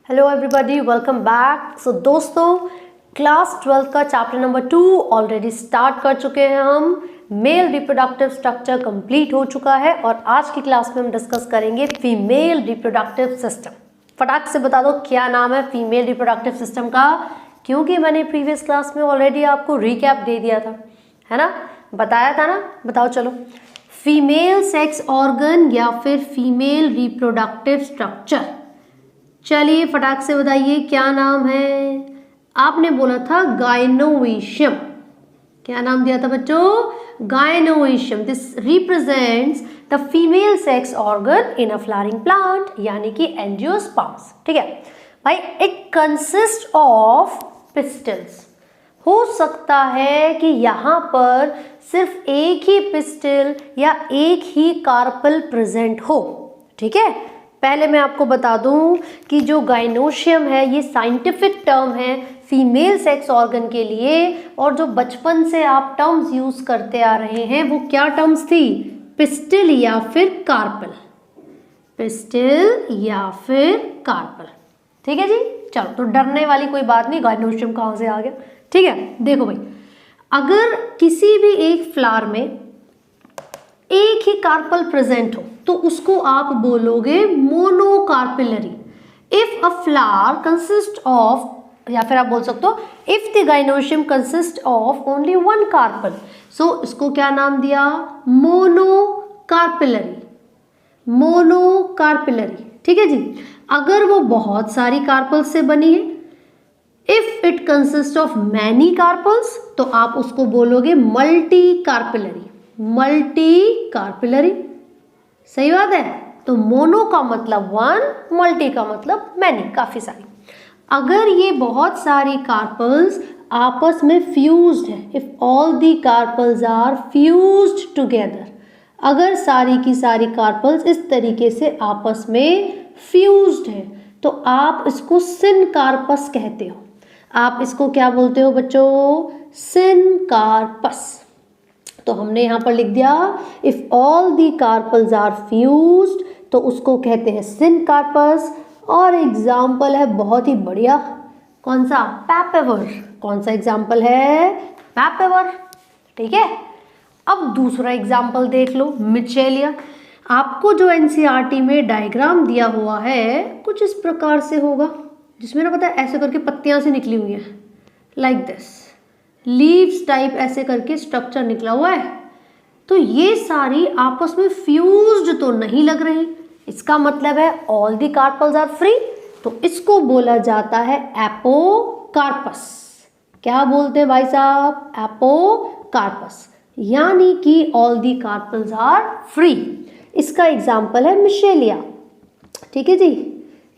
Hello everybody, welcome back. So दोस्तों, class 12 का chapter number 2 already start कर चुके हैं हम। मेल रिप्रोडक्टिव स्ट्रक्चर कंप्लीट हो चुका है और आज की क्लास में हम डिस्कस करेंगे फीमेल रिप्रोडक्टिव सिस्टम। फटाक से बता दो क्या नाम है फीमेल रिप्रोडक्टिव सिस्टम का, क्योंकि मैंने प्रीवियस क्लास में ऑलरेडी आपको रिकैप दे दिया था, है ना, बताया था ना। बताओ चलो, फीमेल सेक्स ऑर्गन या फिर फीमेल रिप्रोडक्टिव स्ट्रक्चर। चलिए फटाक से बताइए क्या नाम है। आपने बोला था गाइनोइशियम। क्या नाम दिया था बच्चों? Gynoecium. This represents the female sex organ in a flowering plant, यानी कि एंजियोस्पर्म्स। ठीक है भाई, इट कंसिस्ट ऑफ पिस्टल्स। हो सकता है कि यहाँ पर सिर्फ एक ही पिस्टल या एक ही कार्पल प्रेजेंट हो। ठीक है, पहले मैं आपको बता दूं कि जो गाइनोशियम है ये साइंटिफिक टर्म है फीमेल सेक्स ऑर्गन के लिए, और जो बचपन से आप टर्म्स यूज करते आ रहे हैं वो क्या टर्म्स थी? पिस्टल या फिर कार्पल। पिस्टल या फिर कार्पल। ठीक है जी, चलो तो डरने वाली कोई बात नहीं, गाइनोशियम कहाँ से आ गया। ठीक है, देखो भाई, अगर किसी भी एक फ्लावर में एक ही कार्पल प्रेजेंट हो तो उसको आप बोलोगे monocarpellary. If a flower consist of, या फिर आप बोल सकते हो if the gynoecium consist of only one carpel, so इसको क्या नाम दिया? मोनोकार्पिलरी। मोनोकार्पिलरी। ठीक है जी, अगर वो बहुत सारी कार्पल्स से बनी है, if it consist of many carpels, तो आप उसको बोलोगे मल्टी कार्पिलरी। मल्टी कार्पिलरी, सही बात है। तो मोनो का मतलब वन, मल्टी का मतलब मैनी, काफी सारी। अगर ये बहुत सारी कार्पल्स आपस में फ्यूज्ड है, if all the carpels are fused together, अगर सारी की सारी कार्पल्स इस तरीके से आपस में फ्यूज्ड है, तो आप इसको सिनकार्पस कहते हो। आप इसको क्या बोलते हो बच्चों? सिनकार्पस। तो हमने यहाँ पर लिख दिया if all the carpels are fused, तो उसको कहते हैं सिनकार्पस। और एग्जाम्पल है बहुत ही बढ़िया, कौन सा? पैपेवर। कौन सा एग्जाम्पल है? पैपेवर। ठीक है, अब दूसरा एग्जाम्पल देख लो, मिचेलिया। आपको जो एनसीईआरटी में डायग्राम दिया हुआ है कुछ इस प्रकार से होगा, जिसमें ना पता है ऐसे करके पत्तियां से निकली हुई हैं, लाइक दिस, लीव्स टाइप ऐसे करके स्ट्रक्चर निकला हुआ है। तो ये सारी आपस में फ्यूज्ड तो नहीं लग रही, इसका मतलब है all the carpels are free, तो इसको बोला जाता है एपोकार्पस। क्या बोलते हैं भाई साहब? एपोकार्पस, यानी कि all the carpels are free. इसका एग्जाम्पल है मिशेलिया। ठीक है जी,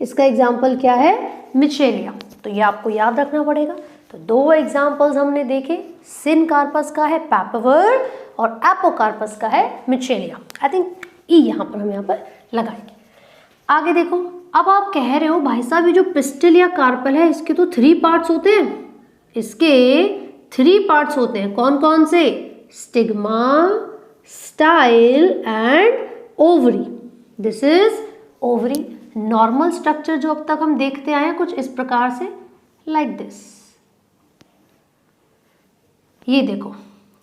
इसका एग्जाम्पल क्या है? मिशेलिया। तो ये आपको याद रखना पड़ेगा। तो दो एग्जाम्पल्स हमने देखे, सिनकार्पस का है पैपेवर और एपोकार्पस का है मिचेलिया। आई थिंक ई यहाँ पर हम यहाँ पर लगाएंगे। आगे देखो, अब आप कह रहे हो भाई साहब ये जो पिस्टल या कार्पल है इसके तो 3 पार्ट्स होते हैं। इसके 3 पार्ट्स होते हैं, कौन कौन से? Stigma, style and ovary. This is ovary. Normal structure जो अब तक हम देखते आए हैं कुछ इस प्रकार से, लाइक दिस। ये देखो,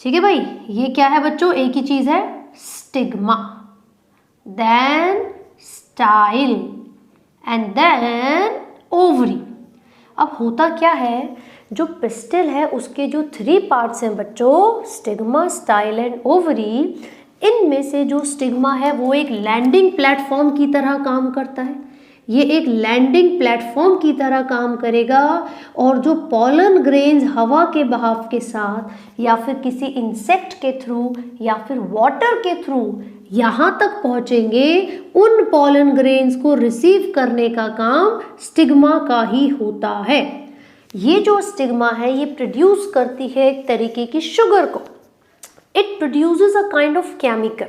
ठीक है भाई, ये क्या है बच्चों? एक ही चीज है, stigma, then style and then ovary. अब होता क्या है, जो पिस्टल है उसके जो 3 पार्ट्स हैं बच्चों, स्टिग्मा, स्टाइल एंड ओवरी, इनमें से जो स्टिग्मा है वो एक लैंडिंग प्लेटफॉर्म की तरह काम करता है। ये एक लैंडिंग प्लेटफॉर्म की तरह काम करेगा, और जो पॉलन ग्रेन्स हवा के बहाव के साथ या फिर किसी इंसेक्ट के थ्रू या फिर वाटर के थ्रू यहाँ तक पहुँचेंगे, उन पॉलन ग्रेन्स को रिसीव करने का काम स्टिग्मा का ही होता है। ये जो स्टिग्मा है ये प्रोड्यूस करती है एक तरीके की शुगर को। It produces a kind of chemical,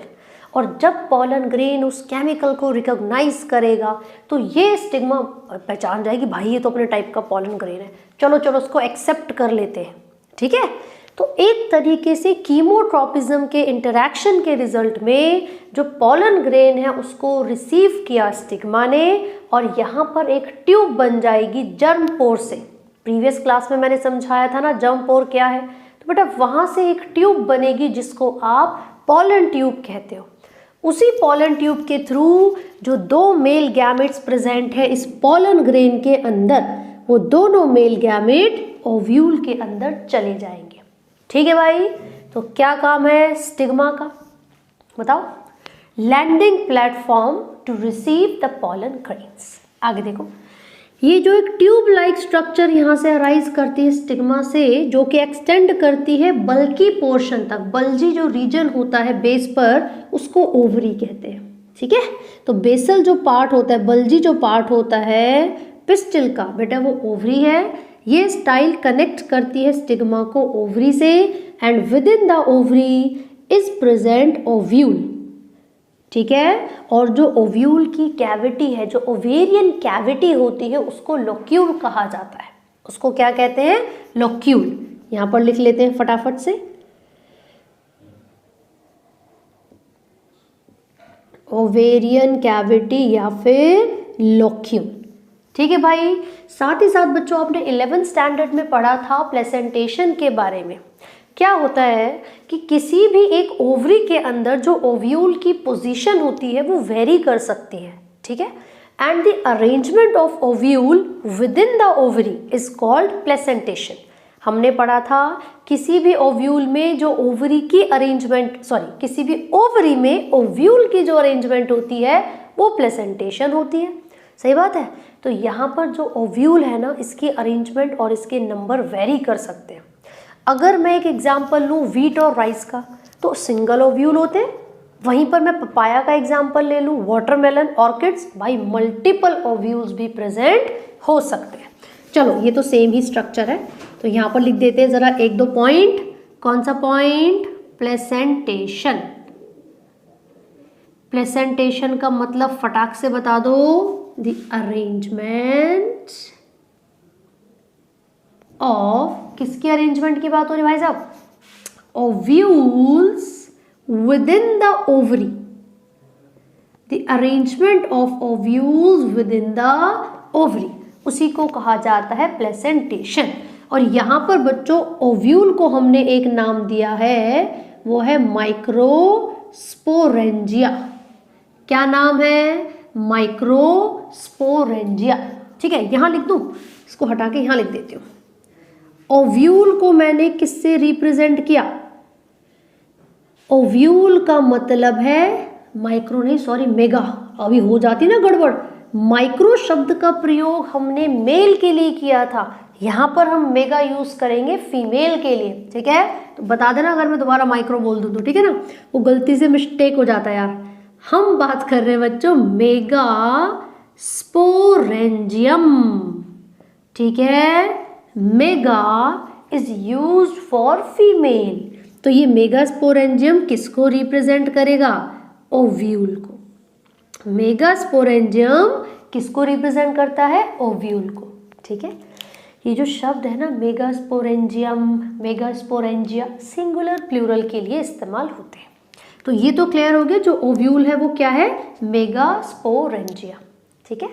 और जब पॉलन ग्रेन उस केमिकल को रिकॉग्नाइज करेगा तो ये स्टिग्मा पहचान जाएगी, भाई ये तो अपने टाइप का पॉलन ग्रेन है, चलो चलो उसको एक्सेप्ट कर लेते हैं। ठीक है, तो एक तरीके से कीमोट्रोपिज्म के इंटरैक्शन के रिजल्ट में जो पॉलन ग्रेन है उसको रिसीव किया स्टिग्मा ने, और यहाँ पर एक ट्यूब बन जाएगी जर्म पोर से। प्रीवियस क्लास में मैंने समझाया था ना जर्म पोर क्या है, तो बेटा वहाँ से एक ट्यूब बनेगी जिसको आप पॉलन ट्यूब कहते हो। उसी पॉलन ट्यूब के थ्रू जो 2 मेल गैमेट्स प्रेजेंट है इस पॉलन ग्रेन के अंदर, वो दोनों मेल गैमेट ओव्यूल के अंदर चले जाएंगे। ठीक है भाई, तो क्या काम है स्टिग्मा का बताओ? Landing platform to receive the pollen grains. आगे देखो, ये जो एक ट्यूब लाइक स्ट्रक्चर यहाँ से अराइज करती है स्टिग्मा से, जो कि एक्सटेंड करती है बल्की पोर्शन तक। बल्जी जो रीजन होता है बेस पर उसको ओवरी कहते हैं। ठीक है, तो बेसल जो पार्ट होता है, बल्जी जो पार्ट होता है पिस्टिल का, बेटा वो ओवरी है। ये स्टाइल कनेक्ट करती है स्टिग्मा को ओवरी से, and with in the ovary is present ovule. ठीक है, और जो ओव्यूल की कैविटी है, जो ओवेरियन कैविटी होती है, उसको लोक्यूल कहा जाता है। उसको क्या कहते हैं? लोक्यूल। यहां पर लिख लेते हैं फटाफट से, ओवेरियन कैविटी या फिर लोक्यूल। ठीक है भाई, साथ ही साथ बच्चों आपने 11th स्टैंडर्ड में पढ़ा था प्लेसेंटेशन के बारे में। क्या होता है कि किसी भी एक ओवरी के अंदर जो ओव्यूल की पोजीशन होती है वो वेरी कर सकती है। ठीक है, and the arrangement of ovule with in the ovary is called placentation. हमने पढ़ा था किसी भी ओव्यूल में जो ओवरी की अरेंजमेंट, किसी भी ओवरी में ओव्यूल की जो अरेंजमेंट होती है वो प्लेसेंटेशन होती है। सही बात है। तो यहाँ पर जो ओव्यूल है ना, इसकी अरेंजमेंट और इसके नंबर वेरी कर सकते हैं। अगर मैं एक एग्जाम्पल लूँ व्हीट और राइस का, तो सिंगल ओव्यूल होते हैं। वहीं पर मैं पपाया का एग्जाम्पल ले लूँ, वाटरमेलन, ऑर्किड्स, भाई मल्टीपल ओव्यूल्स भी प्रेजेंट हो सकते हैं। चलो ये तो सेम ही स्ट्रक्चर है, तो यहाँ पर लिख देते हैं ज़रा 1-2 पॉइंट। कौन सा पॉइंट? प्लेसेंटेशन। प्लेसेंटेशन का मतलब फटाक से बता दो, द अरेंजमेंट ऑफ, किसकी अरेंजमेंट की बात हो रही भाई साहब? Ovules with in the ovary. The arrangement of ovules with in the ovary, उसी को कहा जाता है प्लेसेंटेशन। और यहाँ पर बच्चों ओव्यूल को हमने एक नाम दिया है, वो है माइक्रोस्पोरेंजिया। क्या नाम है? माइक्रोस्पोरेंजिया। ठीक है, यहाँ लिख दूँ, इसको हटा के यहाँ लिख देती हूँ। ओव्यूल को मैंने किससे रिप्रेजेंट किया? ओव्यूल का मतलब है माइक्रो नहीं, सॉरी मेगा, अभी हो जाती ना गड़बड़। माइक्रो शब्द का प्रयोग हमने मेल के लिए किया था, यहाँ पर हम मेगा यूज करेंगे फीमेल के लिए। ठीक है, तो बता देना अगर मैं दोबारा माइक्रो बोल दूँ तो, ठीक है ना, वो गलती से मिस्टेक हो जाता है यार। हम बात कर रहे हैं बच्चों मेगा स्पोरेंजियम। ठीक है, mega is used for female. तो ये मेगा स्पोरेंजियम किसको रिप्रेजेंट करेगा? ओव्यूल को। मेगा स्पोरेंजियम किसको रिप्रेजेंट करता है? ओव्यूल को। ठीक है, ये जो शब्द है ना megasporangium, megasporangia, singular plural के लिए इस्तेमाल होते हैं। तो ये तो क्लियर हो गया, जो ओव्यूल है वो क्या है? Mega sporangia. ठीक है,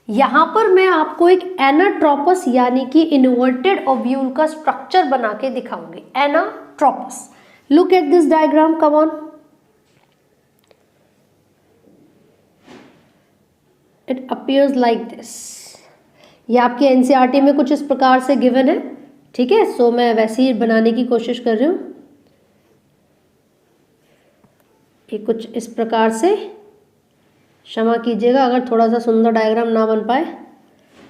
यहाँ पर मैं आपको एक एनाट्रोपस यानी कि इन्वर्टेड ओव्यूल का स्ट्रक्चर बना के दिखाऊंगी। Anatropous, look at this diagram, come on. It appears like this. ये आपके एनसीईआरटी में कुछ इस प्रकार से गिवन है। ठीक है, सो मैं वैसे ही बनाने की कोशिश कर रही हूँ। ये कुछ इस प्रकार से, क्षमा कीजिएगा अगर थोड़ा सा सुंदर डायग्राम ना बन पाए।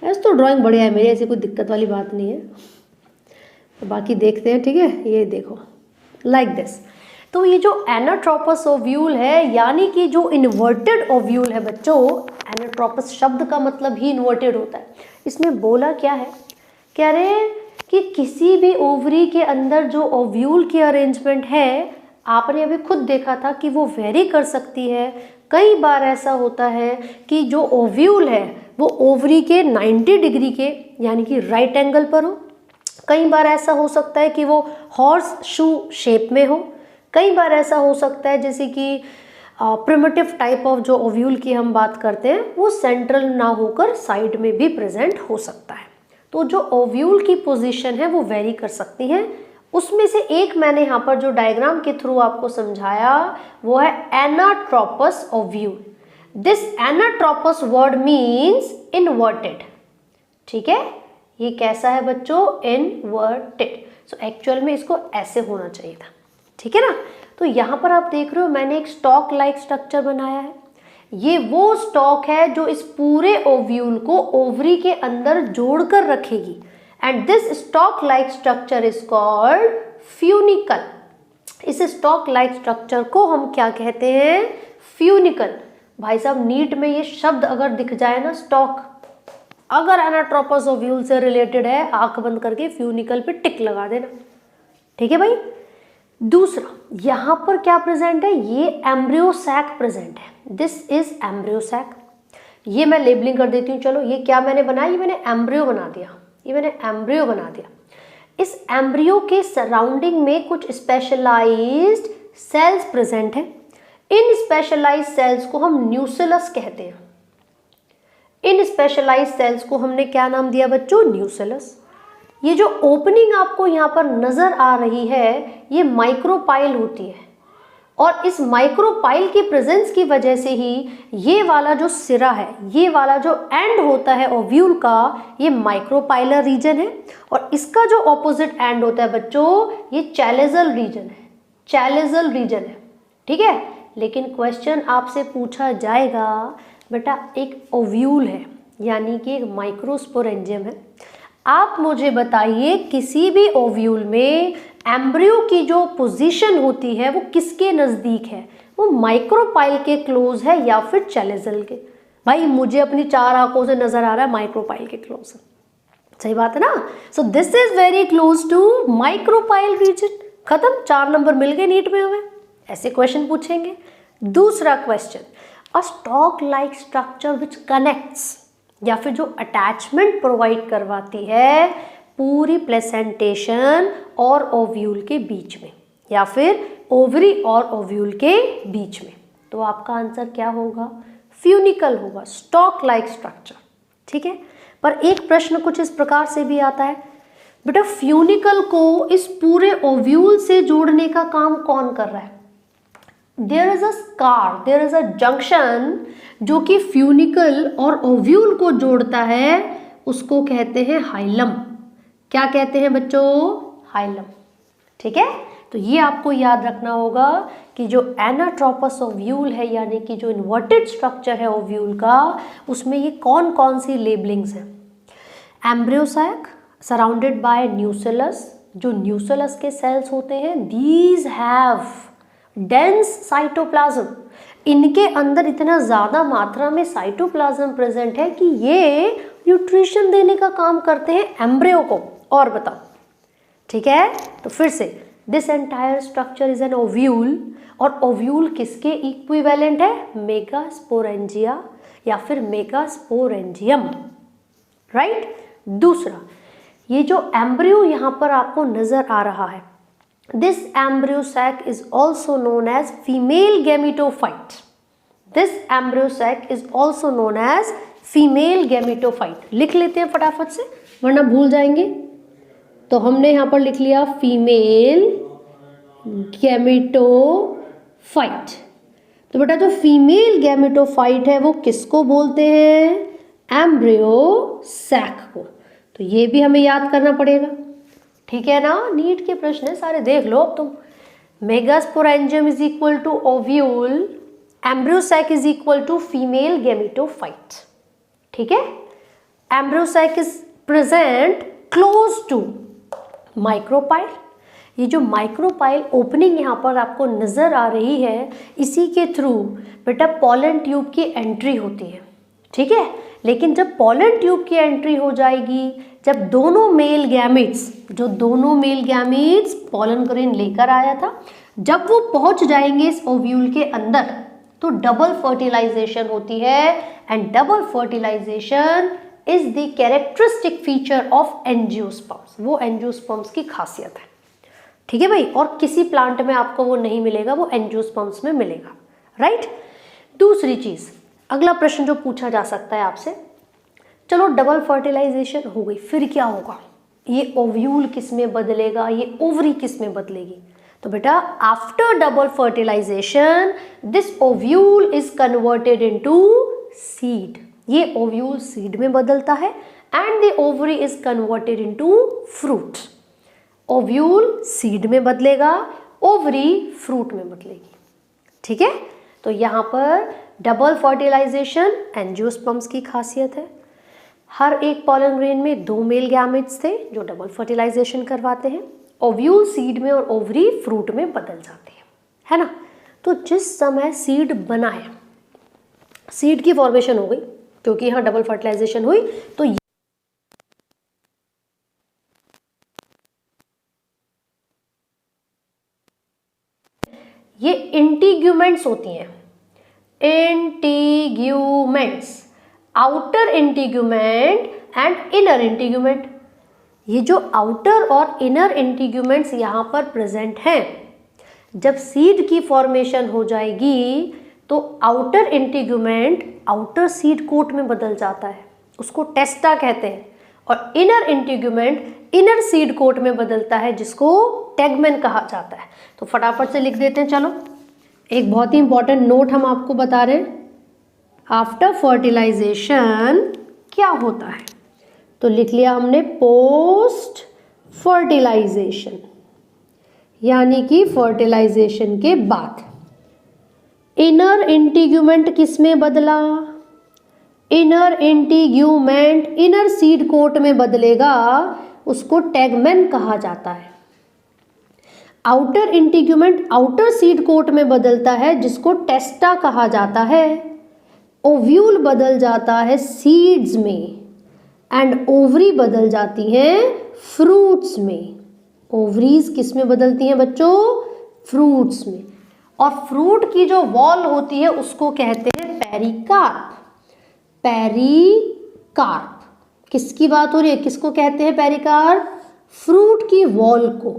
ऐसे तो ड्राइंग बढ़िया है मेरी, ऐसी कोई दिक्कत वाली बात नहीं है। तो बाकी देखते हैं। ठीक है, ये देखो लाइक दिस। तो ये जो एनाट्रोपस ओव्यूल है यानी कि जो इन्वर्टेड ओव्यूल है बच्चों, एनाट्रोपस शब्द का मतलब ही इन्वर्टेड होता है। इसमें बोला क्या है? कह रहे हैं कि किसी भी ओवरी के अंदर जो ओव्यूल की अरेंजमेंट है, आपने अभी खुद देखा था कि वो वेरी कर सकती है। कई बार ऐसा होता है कि जो ओव्यूल है वो ओवरी के 90 डिग्री के यानी कि राइट एंगल पर हो। कई बार ऐसा हो सकता है कि वो हॉर्स शू शेप में हो। कई बार ऐसा हो सकता है जैसे कि प्रिमिटिव टाइप ऑफ जो ओव्यूल की हम बात करते हैं वो सेंट्रल ना होकर साइड में भी प्रेजेंट हो सकता है। तो जो ओव्यूल की पोजीशन है वो वेरी कर सकती हैं। उसमें से एक मैंने यहाँ पर जो डायग्राम के थ्रू आपको समझाया वो है anatropous ovule. This anatropous word means inverted. ठीक है, ये कैसा है बच्चों? इनवर्टेड। सो एक्चुअल में इसको ऐसे होना चाहिए था। ठीक है ना। तो यहाँ पर आप देख रहे हो मैंने एक स्टॉक लाइक स्ट्रक्चर बनाया है। ये वो स्टॉक है जो इस पूरे ओव्यूल को ओवरी के अंदर जोड़कर रखेगी and this stock like structure is called funicle. इस स्टॉक लाइक स्ट्रक्चर को हम क्या कहते हैं? फ्यूनिकल। भाई साहब नीट में ये शब्द अगर दिख जाए ना, स्टॉक, अगर एनाट्रोपस ओव्यूल से रिलेटेड है, आंख बंद करके फ्यूनिकल पे टिक लगा देना। ठीक है भाई। दूसरा यहाँ पर क्या प्रेजेंट है? ये एम्ब्रियो सैक प्रेजेंट है। This is embryo sac. ये मैं लेबलिंग कर देती हूँ। चलो, ये क्या मैंने बनाया? ये मैंने एम्ब्रियो बना दिया। ये मैंने एम्ब्रियो बना दिया। इस एम्ब्रियो के सराउंडिंग में कुछ स्पेशलाइज्ड सेल्स प्रेजेंट है। इन स्पेशलाइज्ड सेल्स को हम न्यूसेलस कहते हैं। इन स्पेशलाइज्ड सेल्स को हमने क्या नाम दिया बच्चों? न्यूसेलस। ये जो ओपनिंग आपको यहाँ पर नजर आ रही है ये माइक्रोपाइल होती है और इस माइक्रोपाइल की प्रेजेंस की वजह से ही ये वाला जो सिरा है, ये वाला जो एंड होता है ओव्यूल का, ये माइक्रोपाइलर रीजन है और इसका जो ऑपोजिट एंड होता है बच्चों ये चैलेजल रीजन है। चैलेजल रीजन है। ठीक है। लेकिन क्वेश्चन आपसे पूछा जाएगा बेटा एक ओव्यूल है यानी कि एक माइक्रोस्पोरेंजियम है, आप मुझे बताइए किसी भी ओव्यूल में एम्ब्रियो की जो पोजीशन होती है वो किसके नज़दीक है? वो माइक्रोपाइल के क्लोज है या फिर चैलेजल के? भाई मुझे अपनी 4 आंखों से नजर आ रहा है माइक्रोपाइल के क्लोज है। सही बात है ना। So this is very close to micropyle region. खत्म, 4 नंबर मिल गए नीट में हमें। ऐसे क्वेश्चन पूछेंगे। दूसरा question, a stock like structure which connects या फिर जो अटैचमेंट प्रोवाइड करवाती है पूरी प्लेसेंटेशन और ओव्यूल के बीच में या फिर ओवरी और ओव्यूल के बीच में, तो आपका आंसर क्या होगा? फ्यूनिकल होगा, स्टॉक लाइक स्ट्रक्चर। ठीक है। पर एक प्रश्न कुछ इस प्रकार से भी आता है, बेटा फ्यूनिकल को इस पूरे ओव्यूल से जोड़ने का काम कौन कर रहा है? There is a scar, there is a junction जो कि फ्यूनिकल और ओव्यूल को जोड़ता है, उसको कहते हैं हाइलम। क्या कहते हैं बच्चों? हाइलम। ठीक है। तो ये आपको याद रखना होगा कि जो एनाट्रोपस ओव्यूल है यानी कि जो इन्वर्टेड स्ट्रक्चर है ओव्यूल का, उसमें ये कौन कौन सी लेबलिंग्स हैं? Embryo sac surrounded by nucellus. जो न्यूसेलस के सेल्स होते हैं दीज हैव डेंस साइटोप्लाज्म। इनके अंदर इतना ज़्यादा मात्रा में साइटोप्लाज्म प्रेजेंट है कि ये न्यूट्रिशन देने का काम करते हैं एम्ब्रियो को। और बताओ। ठीक है। तो फिर से this entire structure is an ovule और ओव्यूल किसके इक्विवेलेंट है? मेगास्पोरेंजिया या फिर मेगास्पोरेंजियम। राइट। दूसरा, ये जो एम्ब्रियो यहाँ पर आपको नजर आ रहा है, this embryo sac is also known as female gametophyte. This embryo sac is also known as female gametophyte. लिख लेते हैं फटाफट से वरना भूल जाएंगे। तो हमने यहाँ पर लिख लिया फीमेल गैमेटोफाइट। तो बेटा जो फीमेल गैमेटोफाइट है वो किसको बोलते हैं? एम्ब्रियो सैक को। तो ये भी हमें याद करना पड़ेगा। ठीक है ना। नीट के प्रश्न है सारे, देख लो अब तुम। Megasporangium is equal to ovule, embryo sac is equal to female gametophyte. ठीक है। Embryo sac is present close to micropyle. ये जो माइक्रोपाइल ओपनिंग यहाँ पर आपको नजर आ रही है, इसी के थ्रू बेटा पॉलन ट्यूब की एंट्री होती है। ठीक है। लेकिन जब पॉलन ट्यूब की एंट्री हो जाएगी, जब दोनों मेल गैमीट्स पॉलन ग्रेन लेकर आया था, जब वो पहुंच जाएंगे इस ओव्यूल के अंदर तो डबल फर्टिलाइजेशन होती है and double fertilisation is the characteristic feature of angiosperms. वो एंजियोस्पर्म्स की खासियत है। ठीक है भाई। और किसी प्लांट में आपको वो नहीं मिलेगा, वो एंजियोस्पर्म्स में मिलेगा। राइट। दूसरी चीज, अगला प्रश्न जो पूछा जा सकता है आपसे, चलो डबल फर्टिलाइजेशन हो गई, फिर क्या होगा, ये ओव्यूल किस में बदलेगा, ये ओवरी किस में बदलेगी। तो बेटा after double fertilisation this ovule is converted into seed, ये ओव्यूल सीड में बदलता है and the ovary is converted into fruit. Ovule seed में बदलेगा, ओवरी फ्रूट में बदलेगी, ठीक है। तो यहाँ पर डबल फर्टिलाइजेशन एंजियोस्पर्म्स की खासियत है। हर एक पॉलन ग्रेन में 2 मेल गैमेट्स थे जो डबल फर्टिलाइजेशन करवाते हैं, ओव्यूल सीड में और ओवरी फ्रूट में बदल जाते हैं, है ना। तो जिस समय सीड बना है, सीड की फॉर्मेशन हो गई क्योंकि यहाँ डबल फर्टिलाइजेशन हुई, तो ये इंटीग्यूमेंट्स होती हैं, integuments, outer integument and inner integument. ये जो आउटर और इनर इंटीग्यूमेंट्स यहाँ पर प्रेजेंट हैं, जब सीड की फॉर्मेशन हो जाएगी तो outer integument outer seed coat में बदल जाता है, उसको टेस्टा कहते हैं, और inner integument inner seed coat में बदलता है जिसको टेगमेन कहा जाता है। तो फटाफट से लिख देते हैं। चलो एक बहुत ही इंपॉर्टेंट नोट हम आपको बता रहे हैं, आफ्टर फर्टिलाइजेशन क्या होता है, तो लिख लिया हमने पोस्ट फर्टिलाइजेशन, यानी कि फर्टिलाइजेशन के बाद इनर इंटीग्यूमेंट किस में बदला, inner integument inner seed coat में बदलेगा, उसको टेगमेन कहा जाता है। Outer integument outer seed coat में बदलता है जिसको टेस्टा कहा जाता है। ओव्यूल बदल जाता है सीड्स में एंड ओवरी बदल जाती हैं फ्रूट्स में। ओवरीज किस में बदलती हैं बच्चों, फ्रूट्स में। और फ्रूट की जो वॉल होती है उसको कहते हैं पेरिकार्प। पेरिकार्प किसकी बात हो रही है, किसको कहते हैं पेरिकार्प, फ्रूट की वॉल को,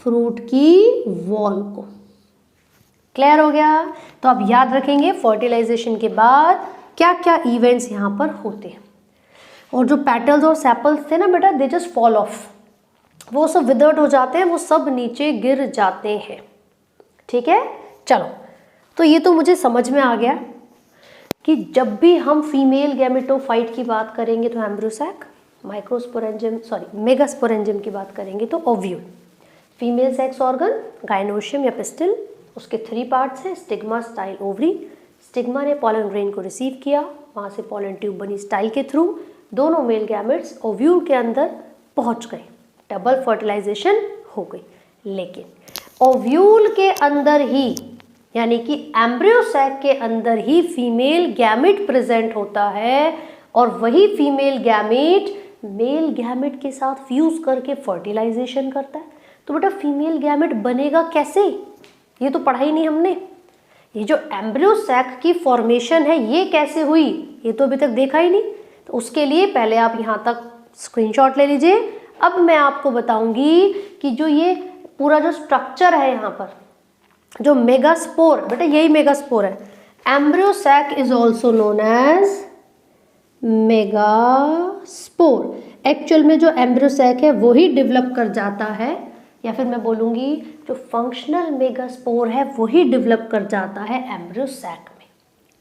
फ्रूट की वॉल को। क्लियर हो गया। तो आप याद रखेंगे फर्टिलाइजेशन के बाद क्या क्या इवेंट्स यहाँ पर होते हैं। और जो पेटल्स और सेपल्स थे ना बेटा, दे जस्ट फॉल ऑफ, वो सब विदर्ड हो जाते हैं, वो सब नीचे गिर जाते हैं, ठीक है। चलो तो ये तो मुझे समझ में आ गया कि जब भी हम फीमेल गैमेटोफाइट की बात करेंगे तो एम्ब्रियोसैक, माइक्रोस्पोरेंजियम मेगास्पोरेंजियम की बात करेंगे तो ovule, female sex organ gynoecium या पिस्टिल, उसके 3 पार्ट्स हैं, स्टिग्मा, स्टाइल, ओवरी। स्टिग्मा ने पॉलन ग्रेन को रिसीव किया, वहाँ से पॉलन ट्यूब बनी स्टाइल के थ्रू, दोनों मेल गैमेट्स ओव्यूल के अंदर पहुँच गए, डबल फर्टिलाइजेशन हो गई। लेकिन ओव्यूल के अंदर ही यानी कि एम्ब्रियोसैक के अंदर ही फीमेल गैमेट प्रेजेंट होता है और वही फीमेल गैमेट मेल गैमेट के साथ फ्यूज करके फर्टिलाइजेशन करता है। तो बेटा फीमेल गैमेट बनेगा कैसे, ये तो पढ़ा ही नहीं हमने। ये जो एम्ब्रियोसैक की फॉर्मेशन है ये कैसे हुई, ये तो अभी तक देखा ही नहीं। तो उसके लिए पहले आप यहाँ तक स्क्रीनशॉट ले लीजिए। अब मैं आपको बताऊंगी कि जो ये पूरा जो स्ट्रक्चर है यहाँ पर, जो मेगास्पोर, बेटा यही मेगास्पोर है। Embryo sac is also known as megaspore. Actual में जो एम्ब्रियोसैक है वही डेवलप कर जाता है, या फिर मैं बोलूँगी जो फंक्शनल मेगास्पोर है वही डेवलप कर जाता है एम्ब्रियोसैक में,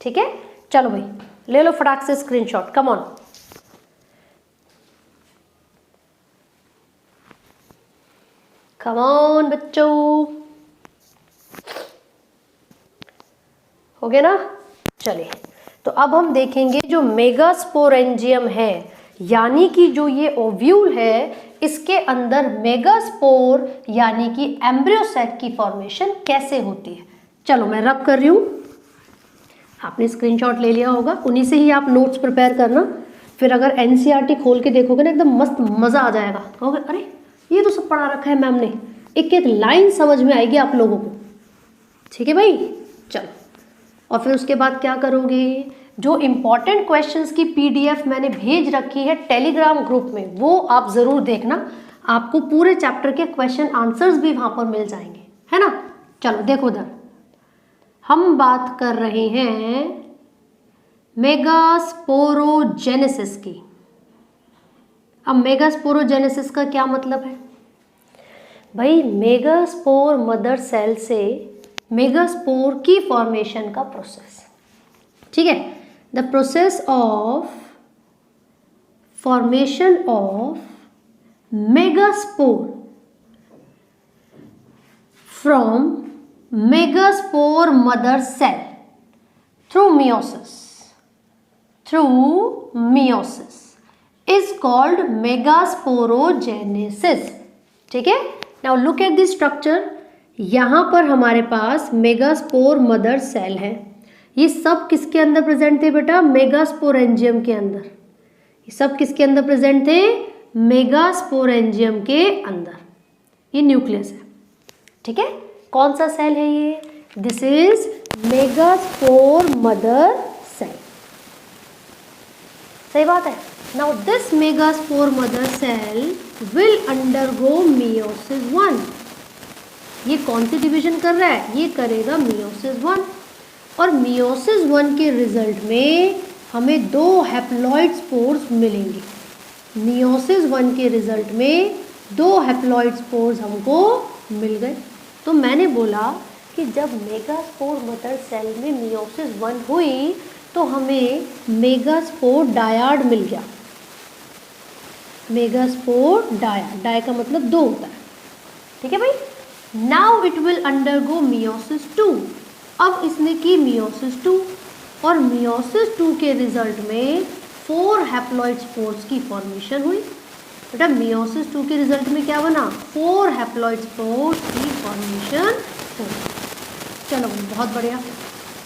ठीक है। चलो भाई ले लो फटाक से screenshot, come on. Come on बच्चों, हो गया ना। चलिए तो अब हम देखेंगे जो मेगास्पोरेंजियम है, यानी कि जो ये ओव्यूल है इसके अंदर मेगास्पोर यानी कि एम्ब्रियोसैक की फॉर्मेशन कैसे होती है। चलो मैं रब कर रही हूँ, आपने स्क्रीनशॉट ले लिया होगा, उन्हीं से ही आप नोट्स प्रिपेयर करना। फिर अगर एनसीईआरटी खोल के देखोगे ना एकदम मस्त मज़ा आ जाएगा, कहोगे अरे ये तो सब पढ़ा रखा है मैम ने, एक एक लाइन समझ में आएगी आप लोगों को, ठीक है भाई। चलो और फिर उसके बाद क्या करोगे, जो इम्पॉर्टेंट क्वेश्चंस की पीडीएफ मैंने भेज रखी है टेलीग्राम ग्रुप में वो आप ज़रूर देखना, आपको पूरे चैप्टर के क्वेश्चन आंसर्स भी वहाँ पर मिल जाएंगे, है ना। चलो देखो उधर, हम बात कर रहे हैं मेगास्पोरोजेनेसिस की। अब मेगास्पोरोजेनेसिस का क्या मतलब है भाई? मेगास्पोर मदर सेल से मेगास्पोर की फॉर्मेशन का प्रोसेस, ठीक है। The process of formation of megaspore from megaspore mother cell through meiosis is called megasporogenesis, ठीक है। Now look at the structure. यहाँ पर हमारे पास मेगास्पोर मदर सेल है। ये सब किसके अंदर प्रेजेंट थे बेटा? मेगास्पोरेंजियम के अंदर। ये सब किसके अंदर प्रेजेंट थे? मेगास्पोरेंजियम के अंदर। ये न्यूक्लियस है, ठीक है। कौन सा सेल है ये? This is megaspore mother cell. सही बात है। Now this megaspore mother cell will undergo meiosis 1। ये कौन सी डिवीजन कर रहा है? ये करेगा मियोसिस 1। और मियोसिस 1 के रिजल्ट में हमें 2 हैप्लॉइड स्पोर्स मिलेंगे। मियोसिस 1 के रिजल्ट में 2 हैप्लॉइड स्पोर्स हमको मिल गए। तो मैंने बोला कि जब मेगास्पोर मदर सेल में मियोसिस 1 हुई तो हमें मेगास्पोर डायाड मिल गया। मेगास्पोर डायाड, डाय का मतलब 2 होता है, ठीक है भाई। Now it will undergo meiosis 2। अब इसने की मियोसिस 2 और मियोसिस 2 के रिजल्ट में 4 हैप्लॉइड स्पोर्स की फॉर्मेशन हुई। बेटा मियोसिस 2 के रिजल्ट में क्या बना? 4 हैप्लॉइड स्पोर्स की फॉर्मेशन हुई। चलो बहुत बढ़िया,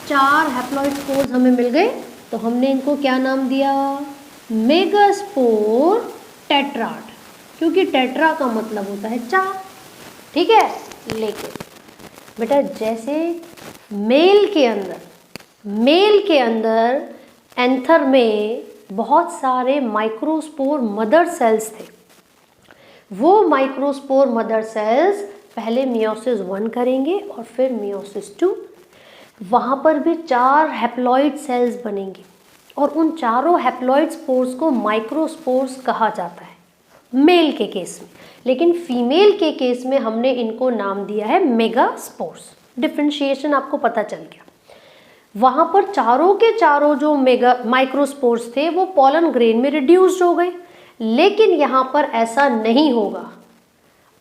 4 हैप्लॉइड स्पोर्स हमें मिल गए। तो हमने इनको क्या नाम दिया? मेगास्पोर टेट्राड, क्योंकि टेट्रा का मतलब होता है 4, ठीक है। लेकिन बेटा जैसे मेल के अंदर एंथर में बहुत सारे माइक्रोस्पोर मदर सेल्स थे। वो माइक्रोस्पोर मदर सेल्स पहले मियोसिस 1 करेंगे और फिर मियोसिस 2। वहाँ पर भी 4 हैप्लॉइड सेल्स बनेंगे और उन चारों हैप्लॉइड स्पोर्स को माइक्रोस्पोर्स कहा जाता है मेल के केस में। लेकिन फीमेल के केस में हमने इनको नाम दिया है मेगास्पोर्स। डिफरेंशिएशन आपको पता चल गया। वहाँ पर चारों के चारों जो माइक्रोस्पोर्स थे वो पॉलन ग्रेन में रिड्यूस्ड हो गए। लेकिन यहाँ पर ऐसा नहीं होगा।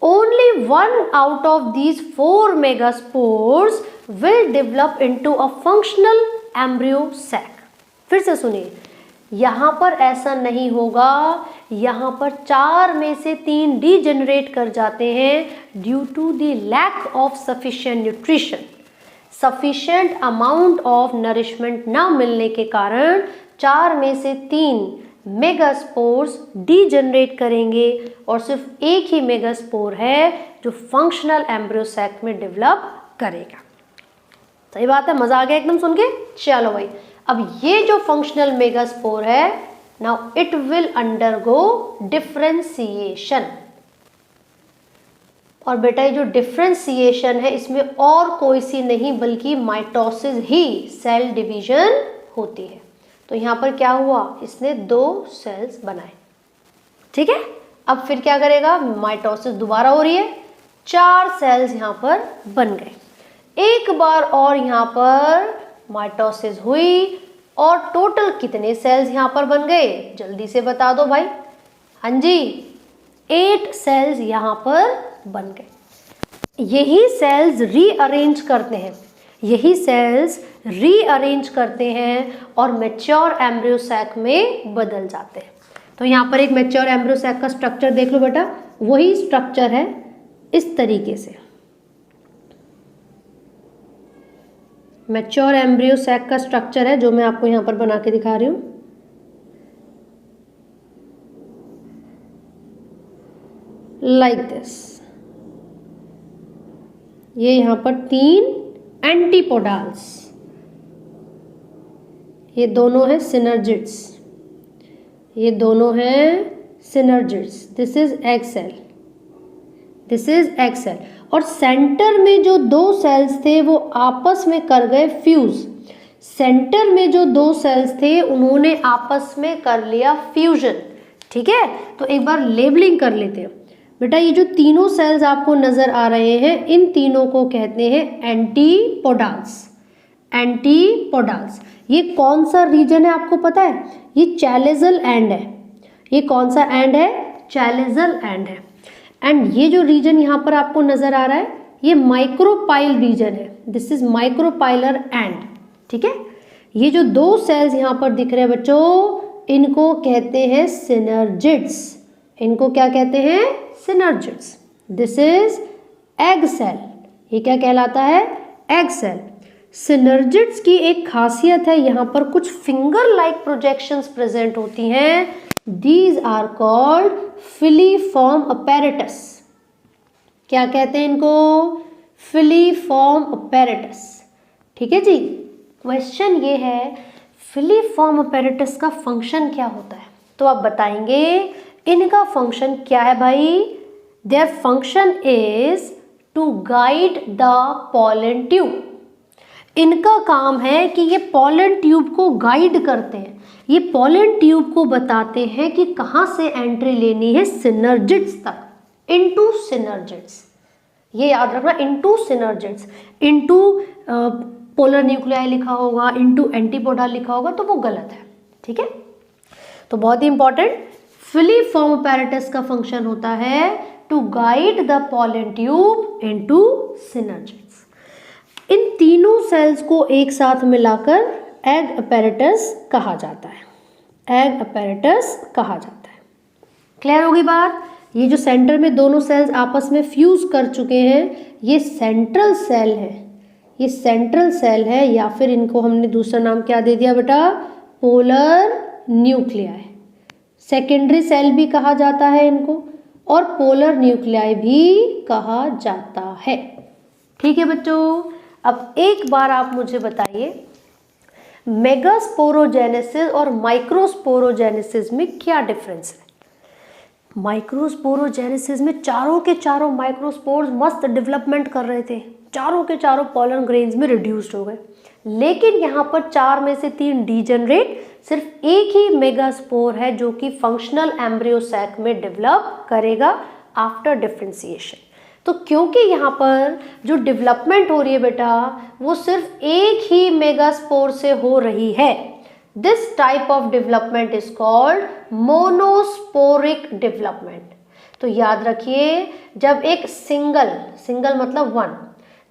Only 1 out of these 4 megaspores will develop into a functional embryo sac। फिर से सुनिए, यहाँ पर ऐसा नहीं होगा। यहाँ पर 4 में से 3 डीजेनरेट कर जाते हैं due to the lack of sufficient nutrition. Sufficient amount of nourishment ना मिलने के कारण 4 में से 3 मेगास्पोर्स डीजेनरेट करेंगे और सिर्फ एक ही मेगास्पोर है जो फंक्शनल एम्ब्रियो सैक में डेवलप करेगा। सही बात है, मजा आ गया एकदम सुन के। चलो भाई, अब ये जो फंक्शनल मेगास्पोर है, now it will undergo differentiation. और बेटा ये जो डिफरेंशिएशन है इसमें और कोई सी नहीं बल्कि माइटोसिस ही सेल डिवीजन होती है। तो यहाँ पर क्या हुआ? इसने 2 सेल्स बनाए, ठीक है। अब फिर क्या करेगा? माइटोसिस दोबारा हो रही है, 4 सेल्स यहाँ पर बन गए। एक बार और यहाँ पर माइटोसिस हुई और टोटल कितने सेल्स यहाँ पर बन गए? जल्दी से बता दो भाई। हाँ जी, 8 सेल्स यहाँ पर बन गए। यही सेल्स रीअरेंज करते हैं और मैच्योर एम्ब्रियो सैक में बदल जाते हैं। तो यहाँ पर एक मैच्योर एम्ब्रियो सैक का स्ट्रक्चर देख लो बेटा, वही स्ट्रक्चर है इस तरीके से। मैच्योर एम्ब्रियो सैक का स्ट्रक्चर है जो मैं आपको यहाँ पर बना के दिखा रही हूँ। Like this. ये यहाँ पर 3 एंटीपोडाल्स, ये दोनों हैं सिनर्जिड्स, ये दोनों हैं synergids. This is egg cell, this is egg cell. और सेंटर में जो दो सेल्स थे वो आपस में कर गए फ्यूज। सेंटर में जो दो सेल्स थे उन्होंने आपस में कर लिया फ्यूजन। ठीक है, तो एक बार लेबलिंग कर लेते हैं बेटा। ये जो तीनों सेल्स आपको नजर आ रहे हैं इन तीनों को कहते हैं एंटीपोडाल्स। एंटीपोडाल्स। ये कौन सा रीजन है आपको पता है? ये चैलेजल एंड है। ये कौन सा एंड है? चैलेजल एंड है। एंड ये जो रीजन यहाँ पर आपको नजर आ रहा है ये माइक्रोपाइल रीजन है। This is micropylar and. ठीक है, ये जो दो सेल्स यहाँ पर दिख रहे हैं बच्चों इनको कहते हैं सिनर्जिड्स। इनको क्या कहते हैं? Synergids. This is egg cell. ये क्या कहलाता है? Egg cell. सिनर्जिड्स की एक खासियत है, यहाँ पर कुछ फिंगर लाइक प्रोजेक्शंस प्रेजेंट होती हैं। These are called filiform apparatus. क्या कहते हैं इनको? Filiform apparatus. ठीक है जी। क्वेश्चन ये है फिलीफॉर्म अपैरेटस का फंक्शन क्या होता है? तो आप बताएंगे इनका फंक्शन क्या है भाई? Their function is to guide the pollen tube. इनका काम है कि ये पॉलन ट्यूब को गाइड करते हैं। ये पॉलन ट्यूब को बताते हैं कि कहाँ से एंट्री लेनी है सिनर्जिड्स तक, इनटू सिनर्जिड्स। ये याद रखना, into synergids. Into polar nuclei लिखा होगा, इनटू एंटीपोडाल लिखा होगा तो वो गलत है। ठीक है, तो बहुत ही इंपॉर्टेंट, फिलीफॉर्म अपैरेटस का फंक्शन होता है to guide the pollen tube into synergids. इन तीनों सेल्स को एक साथ मिलाकर एग अपैरेटस कहा जाता है। एग अपैरेटस कहा जाता है। क्लियर होगी बात? ये जो सेंटर में दोनों सेल्स आपस में फ्यूज कर चुके हैं ये सेंट्रल सेल है। ये सेंट्रल सेल है, या फिर इनको हमने दूसरा नाम क्या दे दिया बेटा? Polar nuclei. सेकेंडरी सेल भी कहा जाता है इनको, और पोलर न्यूक्लियाई भी कहा जाता है। ठीक है बच्चों, अब एक बार आप मुझे बताइए मेगास्पोरोजेनेसिस और माइक्रोस्पोरोजेनेसिस में क्या डिफरेंस है? माइक्रोस्पोरोजेनेसिस में चारों के चारों माइक्रोस्पोर्स मस्त डेवलपमेंट कर रहे थे, चारों के चारों पॉलन ग्रेन्स में रिड्यूस्ड हो गए। लेकिन यहाँ पर 4 में से 3 डीजनरेट, सिर्फ एक ही मेगास्पोर है जो कि फंक्शनल एम्ब्रियो सैक में डेवलप करेगा आफ्टर डिफरेंशिएशन। तो क्योंकि यहाँ पर जो डेवलपमेंट हो रही है बेटा वो सिर्फ एक ही मेगास्पोर से हो रही है, this type of development is called monosporic development. तो याद रखिए, जब एक सिंगल मतलब वन,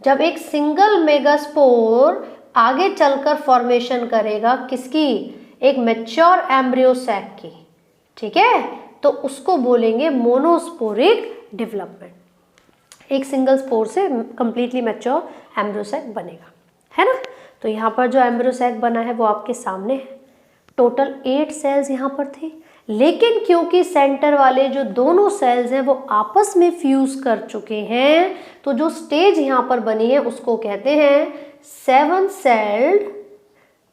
जब एक सिंगल मेगास्पोर आगे चलकर फॉर्मेशन करेगा किसकी? एक मैच्योर एम्ब्रियो सैक की। ठीक है, तो उसको बोलेंगे मोनोस्पोरिक डेवलपमेंट। एक सिंगल स्पोर से कंप्लीटली मैच्योर एम्ब्रियो सैक बनेगा, है ना? तो यहाँ पर जो एम्ब्रियो सैक बना है वो आपके सामने है। टोटल 8 सेल्स यहाँ पर थे, लेकिन क्योंकि सेंटर वाले जो दोनों सेल्स हैं वो आपस में फ्यूज कर चुके हैं, तो जो स्टेज यहाँ पर बनी है उसको कहते हैं 7 सेल्ड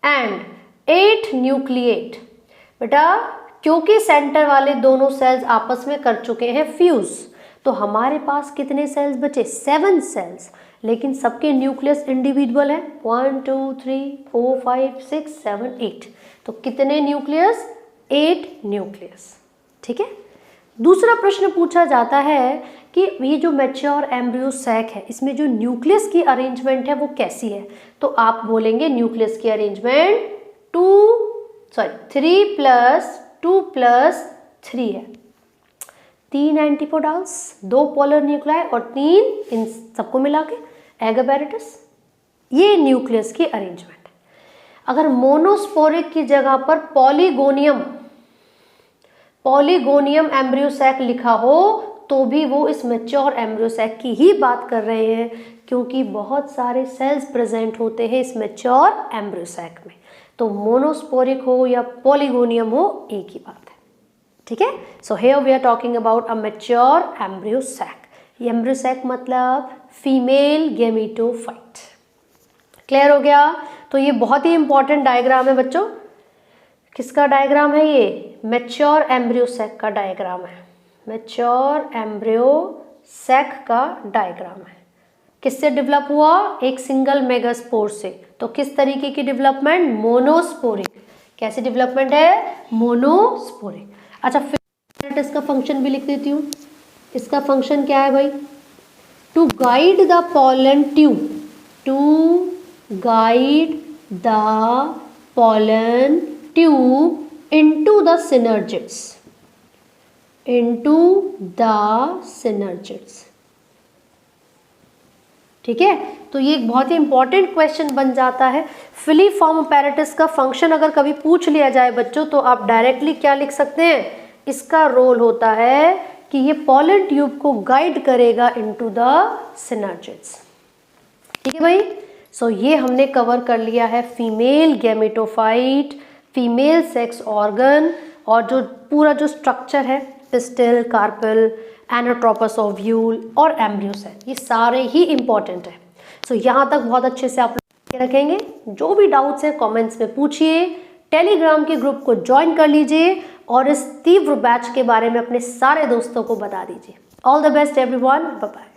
एंड 8 न्यूक्लिएट। बेटा क्योंकि सेंटर वाले दोनों सेल्स आपस में कर चुके हैं फ्यूज, तो हमारे पास कितने सेल्स बचे? 7 सेल्स, लेकिन सबके न्यूक्लियस इंडिविजुअल है 1 2 3 4 5 6 7 8। तो कितने न्यूक्लियस? 8 न्यूक्लियस। ठीक है, दूसरा प्रश्न पूछा जाता है कि ये जो मैच्योर एम्ब्रियो सैक है इसमें जो न्यूक्लियस की अरेंजमेंट है वो कैसी है? तो आप बोलेंगे न्यूक्लियस की अरेंजमेंट 3 + 2 + 3 है। 3 एंटीपोडाल्स, 2 पोलर न्यूक्लियाई और 3 इन सबको मिला के एग अपैरेटस। ये न्यूक्लियस की अरेंजमेंट। अगर मोनोस्पोरिक की जगह पर पॉलीगोनियम एम्ब्रियो सैक लिखा हो तो भी वो इस मैच्योर एम्ब्रियो सैक की ही बात कर रहे हैं, क्योंकि बहुत सारे सेल्स प्रेजेंट होते हैं इस मैच्योर एम्ब्रियो सैक में। तो मोनोस्पोरिक हो या पॉलीगोनियम हो एक ही बात है। ठीक है, so here we are talking about a mature embryo sac. Embryo sac मतलब फीमेल गैमेटोफाइट। क्लियर हो गया? तो ये बहुत ही इंपॉर्टेंट डायग्राम है बच्चों। किसका डायग्राम है ये? मैच्योर एम्ब्रियो सैक का डायग्राम है। मैच्योर एम्ब्रियो सैक का डायग्राम है। किससे डेवलप हुआ? एक सिंगल मेगास्पोर से। तो किस तरीके की डेवलपमेंट? मोनोस्पोरिक। कैसी डेवलपमेंट है? मोनोस्पोरिक। अच्छा, फिर इसका फंक्शन भी लिख देती हूँ। इसका फंक्शन क्या है भाई? To guide the pollen tube, to guide the pollen tube into the synergids, into the synergids. ठीक है, तो ये एक बहुत ही इंपॉर्टेंट क्वेश्चन बन जाता है। फिलीफॉर्म अपैरेटस का फंक्शन अगर कभी पूछ लिया जाए बच्चों, तो आप डायरेक्टली क्या लिख सकते हैं? इसका रोल होता है कि ये पॉलन ट्यूब को गाइड करेगा इनटू द सिनर्जिड्स। ठीक है भाई, सो ये हमने कवर कर लिया है female gametophyte, female sex organ, और जो पूरा जो स्ट्रक्चर है, पिस्टिल, कार्पेल, एनाट्रोपस, ओव्यूल और एम्ब्रियोस है, ये सारे ही इंपॉर्टेंट है। सो यहाँ तक बहुत अच्छे से आप रखेंगे। जो भी डाउट्स हैं कमेंट्स में पूछिए, टेलीग्राम के ग्रुप को ज्वाइन कर लीजिए और इस तीव्र बैच के बारे में अपने सारे दोस्तों को बता दीजिए। All the best everyone, bye bye.